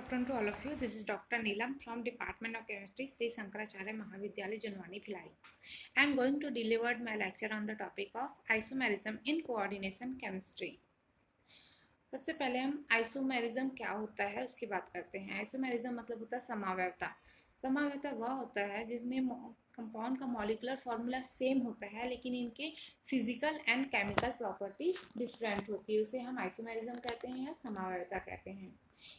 afternoon to all of you. This is Dr. Neelam from Department of Chemistry, Sri Shankaracharya Mahavidyalaya, Junwani, Bhilai. I am going to deliver my lecture on the topic of isomerism in coordination chemistry. सबसे पहले हम isomerism क्या होता है उसकी बात करते हैं। आइसोमेरिज्म मतलब होता है समावयवता। समावयवता वह होता है जिसमें कंपाउंड का मॉलिक्यूलर फॉर्मूला सेम होता है लेकिन इनके physical and chemical property different होती है, उसे हम आइसोमेरिज्म कहते हैं या समावयवता कहते हैं।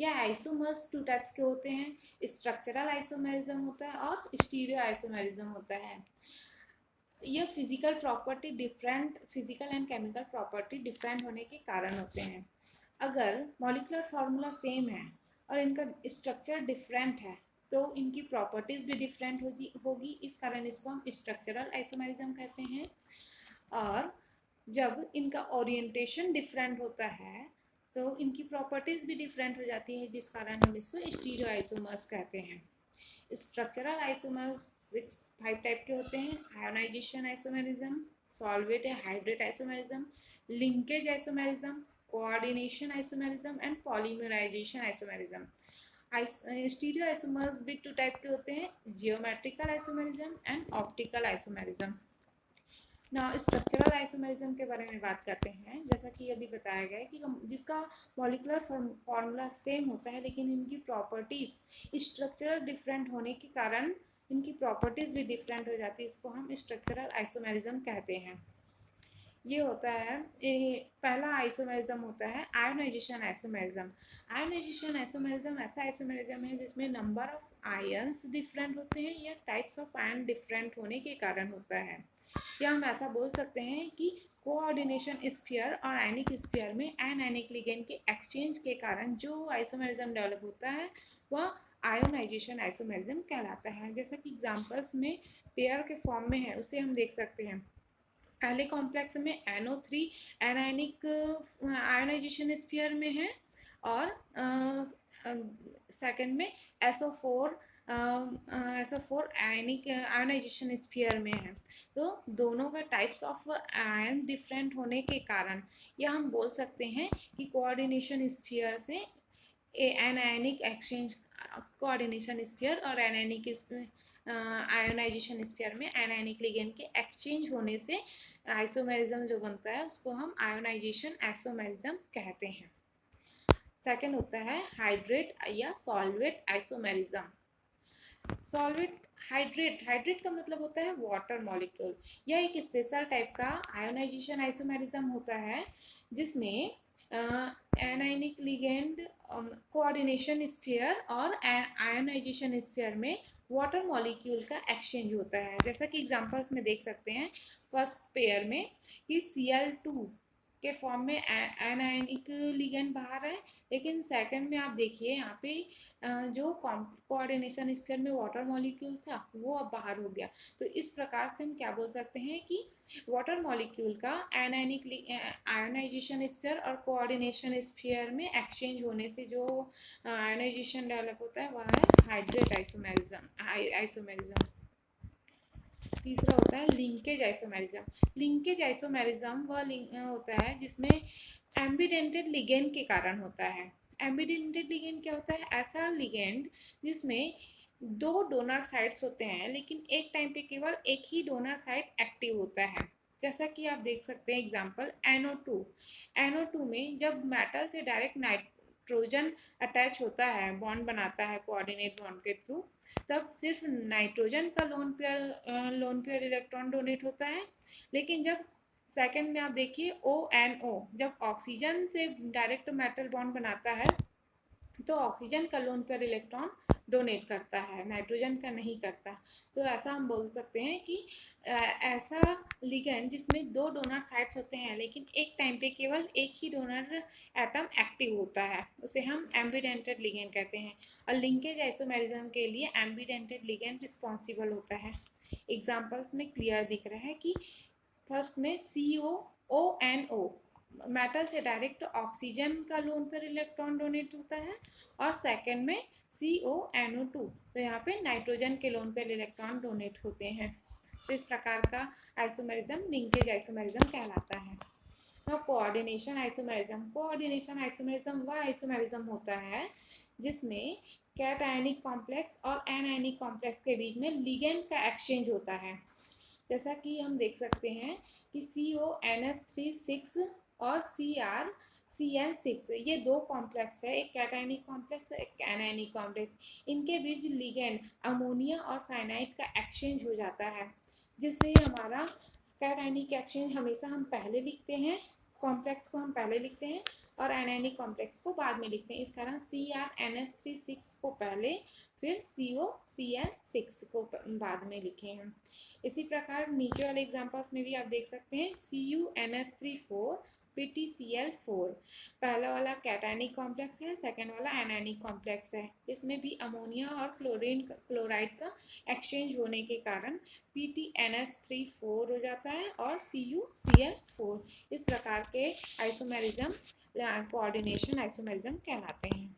यह आइसोमर्स टू टाइप्स के होते हैं, स्ट्रक्चरल आइसोमेरिज्म होता है और स्टीरियो आइसोमेरिज्म होता है। यह physical property different, physical and chemical property different होने के कारण होते हैं। अगर मॉलिक्यूलर फार्मूला सेम है और इनका स्ट्रक्चर डिफरेंट है तो इनकी प्रॉपर्टीज भी डिफरेंट होगी, इस कारण इसको हम स्ट्रक्चरल आइसोमेरिज्म कहते हैं। और जब इनका ओरिएंटेशन डिफरेंट होता है तो इनकी प्रॉपर्टीज भी डिफरेंट हो जाती है, जिस कारण हम इसको स्टीरियो आइसोमर्स कहते हैं। स्ट्रक्चरल आइसोमर्स 5 टाइप के होते हैं। आयोनाइजेशन आइसोमेरिज्म, सॉल्वेट या hydrate isomerism, linkage isomerism, coordination isomerism and polymerisation isomerism. Stereo isomers भी 2 टाइप के होते हैं, geometrical isomerism and optical isomerism. ना स्ट्रक्चरल आइसोमेरिज्म के बारे में बात करते हैं। जैसा कि अभी बताया गया है कि जिसका मॉलिक्यूलर फॉर्मूला सेम होता है लेकिन इनकी प्रॉपर्टीज स्ट्रक्चरल डिफरेंट होने के कारण इनकी प्रॉपर्टीज भी डिफरेंट हो जाती है, इसको हम स्ट्रक्चरल आइसोमेरिज्म कहते हैं। ये होता है, पहला आइसोमेरिज्म होता है आयोनाइजेशन आइसोमेरिज्म। आयोनाइजेशन आइसोमेरिज्म ऐसा आइसोमेरिज्म है जिसमें नंबर ऑफ आयन्स डिफरेंट होते हैं या टाइप्स ऑफ आयन डिफरेंट होने के कारण होता है। या हम ऐसा बोल सकते हैं कि कोऑर्डिनेशन स्फीयर और आयनिक स्फीयर में एनायनिक लिगेंड के एक्सचेंज के कारण जो आइसोमेरिज्म डेवलप होता है वह आयोनाइजेशन आइसोमेरिज्म कहलाता है। जैसा कि एग्जांपल्स में पेयर के फॉर्म में है उसे हम देख सकते हैं। पहले कॉम्प्लेक्स में NO3 एनायनिक आयोनाइजेशन स्फीयर में है और सेकंड में SO4 आयनिक आयोनाइजेशन स्फीयर में है। तो दोनों का टाइप्स ऑफ आयन डिफरेंट होने के कारण यह हम बोल सकते हैं कि कोऑर्डिनेशन स्फीयर से एनायनिक एक्सचेंज, कोऑर्डिनेशन स्फीयर और एनायनिक आयोनाइजेशन स्फीयर में एनायनिक लिगेंड के एक्सचेंज होने से आइसोमेरिज्म जो बनता है उसको हम आयोनाइजेशन आइसोमेरिज्म कहते हैं। सेकंड होता है हाइड्रेट या सॉल्वेट आइसोमेरिज्म। सॉल्वेट हाइड्रेट का मतलब होता है वाटर मॉलिक्यूल। यह एक स्पेशल टाइप का आयोनाइजेशन आइसोमेरिज्म होता है जिसमें एनायनिक लिगेंड कोऑर्डिनेशन स्फीयर और आयोनाइजेशन स्फीयर में वाटर मॉलिक्यूल का एक्सचेंज होता है। जैसा कि एग्जांपल्स में देख सकते हैं, फर्स्ट पेयर में कि Cl2 के फॉर्म में एनायनिक लिगेंड बाहर है, लेकिन सेकंड में आप देखिए यहाँ पे जो कोऑर्डिनेशन स्फीयर में वाटर मॉलिक्यूल था वो अब बाहर हो गया। तो इस प्रकार से हम क्या बोल सकते हैं कि वाटर मॉलिक्यूल का एनायनिक आयोनाइजेशन स्फीयर और कोऑर्डिनेशन स्फीयर में एक्सचेंज होने से जो आयोनाइजेशन डेवलप होता है वह है हाइड्रेट आइसोमेरिज्म। तीसरा होता है लिंकेज आइसोमेरिज्म। लिंकेज आइसोमेरिज्म वह होता है जिसमें एम्बिडेंटेड लिगेंड के कारण होता है। एम्बिडेंटेड लिगेंड क्या होता है? ऐसा लिगेंड जिसमें 2 डोनर साइट्स होते हैं लेकिन एक टाइम पे केवल एक ही डोनर साइट एक्टिव होता है। जैसा कि आप देख सकते हैं एग्जांपल NO2 में जब मेटल से डायरेक्ट नाइट्रोजन अटैच होता है, बॉन्ड बनाता है कोऑर्डिनेट बॉन्ड के थ्रू, तब सिर्फ नाइट्रोजन का लोन पेयर इलेक्ट्रॉन डोनेट होता है। लेकिन जब सेकंड में आप देखिए ONO जब ऑक्सीजन से डायरेक्ट मेटल बॉन्ड बनाता है तो ऑक्सीजन का लोन पेयर इलेक्ट्रॉन डोनेट करता है, नाइट्रोजन का नहीं करता। तो ऐसा हम बोल सकते हैं कि ऐसा लिगेंड जिसमें 2 डोनर साइट्स होते हैं लेकिन एक टाइम पे केवल एक ही डोनर एटम एक्टिव होता है उसे हम एम्बिडेंटेड लिगेंड कहते हैं। और लिंकेज आइसोमेरिज्म के लिए एम्बिडेंटेड लिगेंड रिस्पॉन्सिबल होता है। एग्जाम्पल्स में क्लियर दिख रहा है कि फर्स्ट में COONO मेटल से डायरेक्ट ऑक्सीजन का लोन पेयर इलेक्ट्रॉन डोनेट होता है और सेकंड में CONO2 तो यहाँ पे नाइट्रोजन के लोन पेयर इलेक्ट्रॉन डोनेट होते हैं। तो इस प्रकार का आइसोमेरिज्म लिंकेज आइसोमेरिज्म कहलाता है। कोऑर्डिनेशन आइसोमेरिज्म वह आइसोमेरिज्म होता है जिसमें कैटायनिक कॉम्प्लेक्स और एनायनिक कॉम्प्लेक्स के बीच में लिगेंड का एक्सचेंज होता है। जैसा कि हम देख सकते हैं कि CONS3 6 और CrCN6 ये दो कॉम्प्लेक्स है, एक कैटायनिक कॉम्प्लेक्स एक एनायनिक कॉम्प्लेक्स। इनके बीच लिगेंड अमोनिया और साइनाइड का एक्सचेंज हो जाता है, जिससे हमारा कैटायनिक एक्सचेंज हमेशा हम पहले लिखते हैं, कॉम्प्लेक्स को हम पहले लिखते हैं और एनायनिक कॉम्प्लेक्स को बाद में लिखते हैं। इस कारण CrNS3 6 को पहले फिर COCN6 को बाद में लिखे हैं। इसी प्रकार नीचे वाले एग्जांपल्स में भी आप देख सकते हैं CuNS3 4 PtCl4। पहला वाला कैटायनिक कॉम्प्लेक्स है, सेकेंड वाला एनायनिक कॉम्प्लेक्स है। इसमें भी अमोनिया और क्लोराइड का एक्सचेंज होने के कारण PtNS3 4 हो जाता है और CuCl4। इस प्रकार के आइसोमेरिज्म कोऑर्डिनेशन आइसोमेरिज्म कहलाते हैं।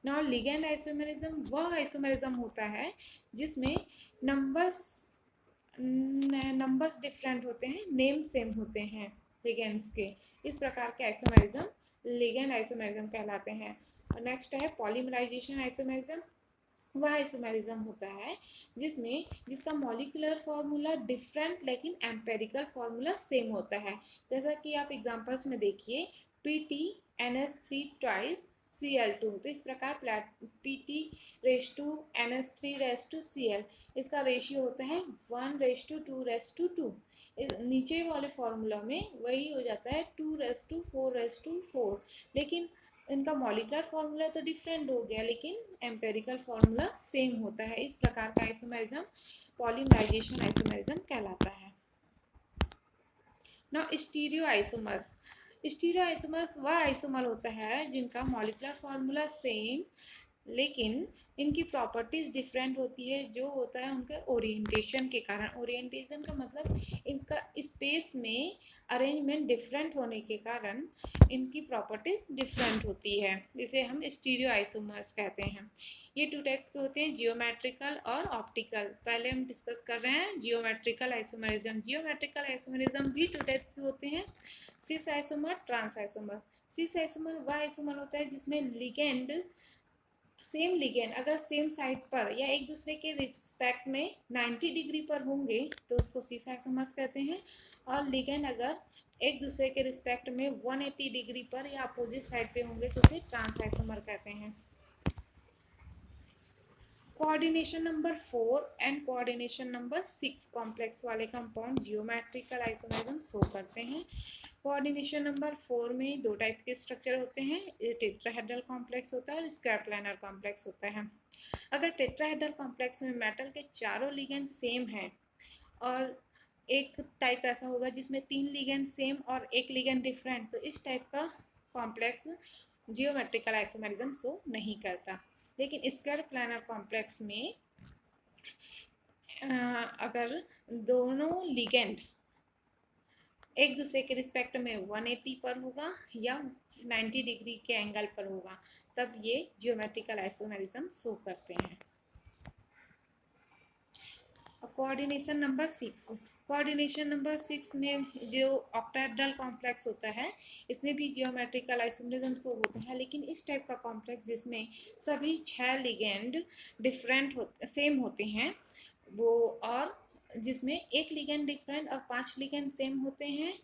नाउ लिगेंड आइसोमेरिज्म वह आइसोमेरिज्म होता है जिसमें नंबर्स डिफरेंट होते हैं, नेम सेम होते हैं लिगेंड्स के। इस प्रकार के आइसोमेरिज्म लिगेंड आइसोमेरिज्म कहलाते हैं। नेक्स्ट है पॉलीमराइजेशन आइसोमेरिज्म। वह आइसोमेरिज्म होता है जिसका मॉलिक्यूलर फार्मूला डिफरेंट लेकिन एम्पेरिकल फार्मूला सेम होता है। जैसा कि आप एग्जांपल्स में देखिए PtNS3 ट्वाइस Cl2, तो इस प्रकार PT:NS3:Cl इसका रेशियो होता है 1:2:2। नीचे वाले फॉर्मूला में वही हो जाता है 2:4:4, लेकिन इनका मॉलिक्यूलर फार्मूला तो डिफरेंट हो गया लेकिन एम्पेरिकल फार्मूला सेम होता है। इस प्रकार का आइसोमेरिज्म पॉलीमराइजेशन आइसोमेरिज्म कहलाता है। Now stereo isomers. Stereo isomers वह आइसोमर होता है जिनका मॉलिक्यूलर फार्मूला सेम लेकिन इनकी प्रॉपर्टीज डिफरेंट होती है, जो होता है उनके ओरिएंटेशन के कारण। ओरिएंटेशन का मतलब इनका स्पेस में अरेंजमेंट डिफरेंट होने के कारण इनकी प्रॉपर्टीज डिफरेंट होती है, जिसे हम स्टीरियो आइसोमर्स कहते हैं। ये टू टाइप्स के होते हैं, जियोमेट्रिकल और ऑप्टिकल। पहले हम डिस्कस कर रहे हैं जियोमेट्रिकल आइसोमरिज्म। जियोमेट्रिकल आइसोमरिज्म भी टू टाइप्स के होते हैं, cis isomer, trans isomer. Cis isomer वह आइसोमर होता है जिसमें लिगेंड सेम लिगेंड अगर सेम साइड पर या एक दूसरे के रिस्पेक्ट में 90 डिग्री पर होंगे तो उसको सिस आइसोमर्स कहते हैं, और लिगेंड अगर एक दूसरे के रिस्पेक्ट में 180 डिग्री पर या अपोजिट साइड पे होंगे तो उसे ट्रांस आइसोमर कहते हैं। Coordination number 4 and coordination number 6 complex वाले कंपाउंड जियोमेट्रिकल आइसोमरिज्म शो करते हैं। कोऑर्डिनेशन नंबर 4 में दो टाइप के स्ट्रक्चर होते हैं, टेट्राहेड्रल कॉम्प्लेक्स होता है और स्क्वायर प्लानर कॉम्प्लेक्स होता है। अगर टेट्राहेड्रल कॉम्प्लेक्स में मेटल के चारों लिगेंड सेम हैं और एक टाइप ऐसा होगा जिसमें 3 लिगेंड सेम और एक लिगेंड डिफरेंट, तो इस टाइप का कॉम्प्लेक्स जियोमेट्रिकल आइसोमरिज्म शो नहीं करता। लेकिन स्क्वायर प्लानर कॉम्प्लेक्स में अगर दोनों लिगेंड एक दूसरे के रिस्पेक्ट में 180 पर होगा या 90 डिग्री के एंगल पर होगा, तब ये जियोमेट्रिकल आइसोमेरिज्म शो करते हैं। Coordination number 6। कोऑर्डिनेशन नंबर 6 में जो ऑक्टाहेड्रल कॉम्प्लेक्स होता है इसमें भी जियोमेट्रिकल आइसोमेरिज्म शो होता है, लेकिन इस टाइप का कॉम्प्लेक्स जिसमें सभी 6 लिगेंड डिफरेंट सेम होते हैं वो, और जिसमें एक लिगेंड डिफरेंट और 5 लिगेंड सेम होते हैं,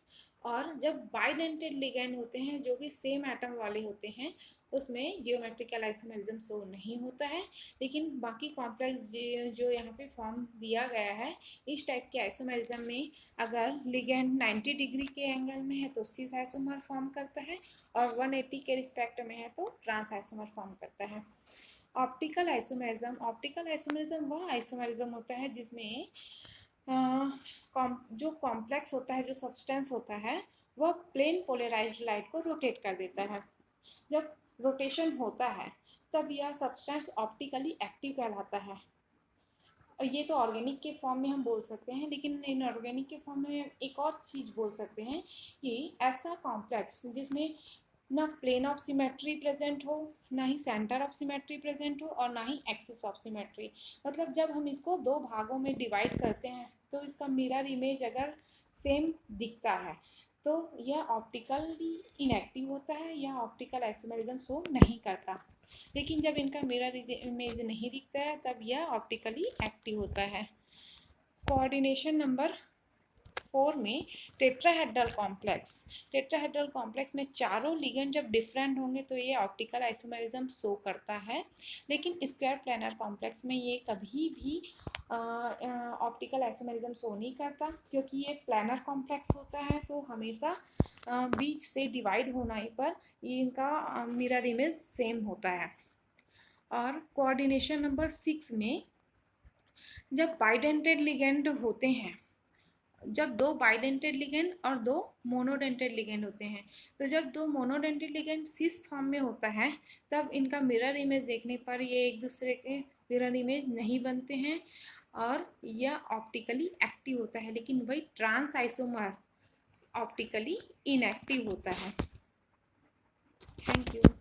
और जब बाइडेंटेड लिगेंड होते हैं जो कि सेम एटम वाले होते हैं उसमें जियोमेट्रिकल आइसोमेरिज्म शो नहीं होता है। लेकिन बाकी कॉम्प्लेक्स जो यहाँ पे फॉर्म दिया गया है इस टाइप के आइसोमेरिज्म में अगर लिगेंड 90 डिग्री के एंगल में है तो सिस आइसोमर फॉर्म करता है, और 180 के रिस्पेक्ट में है तो ट्रांस आइसोमर फॉर्म करता है। Optical isomerism. ऑप्टिकल आइसोमेरिज्म वह आइसोमेरिज्म होता है जिसमें जो कॉम्प्लेक्स होता है, जो सब्सटेंस होता है वह प्लेन पोलराइज्ड लाइट को रोटेट कर देता है। जब रोटेशन होता है तब यह सब्सटेंस ऑप्टिकली एक्टिव कहलाता है। और ये तो ऑर्गेनिक के फॉर्म में हम बोल सकते हैं, लेकिन इनऑर्गेनिक के फॉर्म में एक और चीज़ बोल सकते हैं कि ऐसा कॉम्प्लेक्स जिसमें ना प्लेन ऑफ सिमेट्री प्रेजेंट हो, ना ही सेंटर ऑफ सिमेट्री प्रेजेंट हो, और ना ही एक्सिस ऑफ सिमेट्री। मतलब जब हम इसको दो भागों में डिवाइड करते हैं तो इसका मिरर इमेज अगर सेम दिखता है तो यह ऑप्टिकली इनएक्टिव होता है, यह ऑप्टिकल आइसोमेरिज्म शो नहीं करता। लेकिन जब इनका मिरर इमेज नहीं दिखता है तब यह ऑप्टिकली एक्टिव होता है। कोऑर्डिनेशन नंबर 4 में टेट्राहेड्रल कॉम्प्लेक्स में चारों लिगेंड जब डिफरेंट होंगे तो ये ऑप्टिकल आइसोमेरिज्म शो करता है। लेकिन स्क्वायर प्लेनर कॉम्प्लेक्स में ये कभी भी ऑप्टिकल आइसोमेरिज्म शो नहीं करता, क्योंकि ये प्लेनर कॉम्प्लेक्स होता है तो हमेशा बीच से डिवाइड होने पर इनका मिरर इमेज सेम होता है। और कोऑर्डिनेशन नंबर 6 में जब बाइडेंटेड लिगेंड होते हैं, जब दो बाइडेंटेड लिगेंड और दो मोनोडेंटेड लिगेंड होते हैं, तो जब दो मोनोडेंटेड लिगेंड सिस फॉर्म में होता है तब इनका मिरर इमेज देखने पर ये एक दूसरे के मिरर इमेज नहीं बनते हैं और यह ऑप्टिकली एक्टिव होता है। लेकिन वही ट्रांस आइसोमर ऑप्टिकली इनएक्टिव होता है। Thank you.